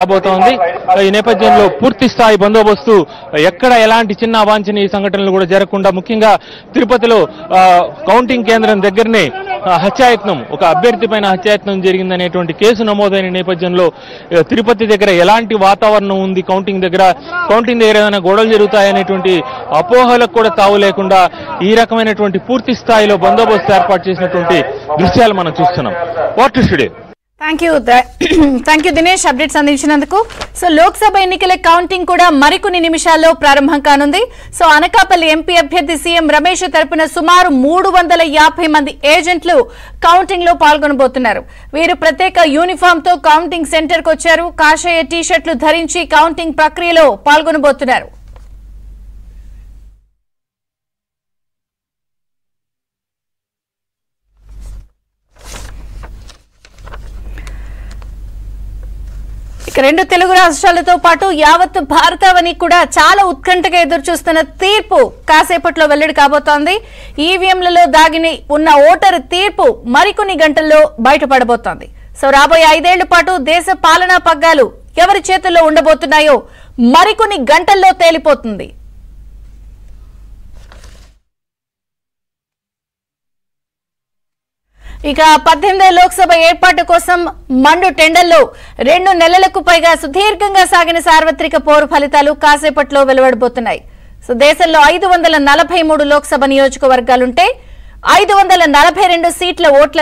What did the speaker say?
రాబోతోంది। ఈ నేపథ్యంలో పూర్తి స్థాయి బందోబస్తు ఎక్కడ ఎలాంటి చిన్న అవాంఛనీయ సంఘటనలు కూడా జరగకుండా ముఖ్యంగా తిరుపతిలో కౌంటింగ్ కేంద్రం దగ్గరనే హత్యాయత్నం ఒక అభ్యర్థి పైన హత్యాయత్నం జరిగిందనేటువంటి కేసు నమోదైన నేపథ్యంలో తిరుపతి దగ్గర ఎలాంటి వాతావరణం ఉంది, కౌంటింగ్ దగ్గర ఏదైనా గొడవలు జరుగుతాయనేటువంటి అపోహలకు కూడా తావు లేకుండా ఈ రకమైనటువంటి పూర్తి స్థాయిలో బందోబస్తు ఏర్పాటు చేసినటువంటి దృశ్యాలు మనం చూస్తున్నాం। What today thank you Dinesh updates అందించినందుకు। సో లోక్సభ ఎన్నికల కౌంటింగ్ కూడా మరికొన్ని నిమిషాల్లో ప్రారంభం కానుంది। సో అనకాపల్లి ఎంపీ అభ్యర్థి సీఎం రమేష్ తరపున సుమారు 350 మంది ఏజెంట్లు కౌంటింగ్ లో పాల్గొనబోతున్నారు। వీరు ప్రత్యేక యూనిఫామ్ తో కౌంటింగ్ సెంటర్ కు వచ్చారు। కాషాయ టీ-షర్ట్లు ధరించి కౌంటింగ్ ప్రక్రియలో పాల్గొనబోతున్నారు। రెండు తెలుగు రాష్ట్రాలతో పాటు యావత్ భారతావని కూడా చాలా ఉత్కంఠగా ఎదురుచూస్తున్న తీర్పు కాసేపట్లో వెల్లడి కాబోతోంది। ఈవీఎంలలో దాగిని ఉన్న ఓటరు తీర్పు మరికొన్ని గంటల్లో బయటపడబోతోంది। సో రాబోయే 5 ఏళ్ల పాటు దేశ పాలనా పగ్గాలు ఎవరి చేతుల్లో ఉండబోతున్నాయో మరికొన్ని గంటల్లో తేలిపోతుంది। ఇక 18వ లోక్సభ ఏర్పాటు కోసం మండు టెండర్లో 2 నెలలకు పైగా సుదీర్ఘంగా సాగిన సార్వత్రిక పోరు ఫలితాలు కాసేపట్లో వెలువడబోతున్నాయి। సో దేశంలో 543 లోక్సభ నియోజకవర్గాలుంటే 542 సీట్ల ఓట్ల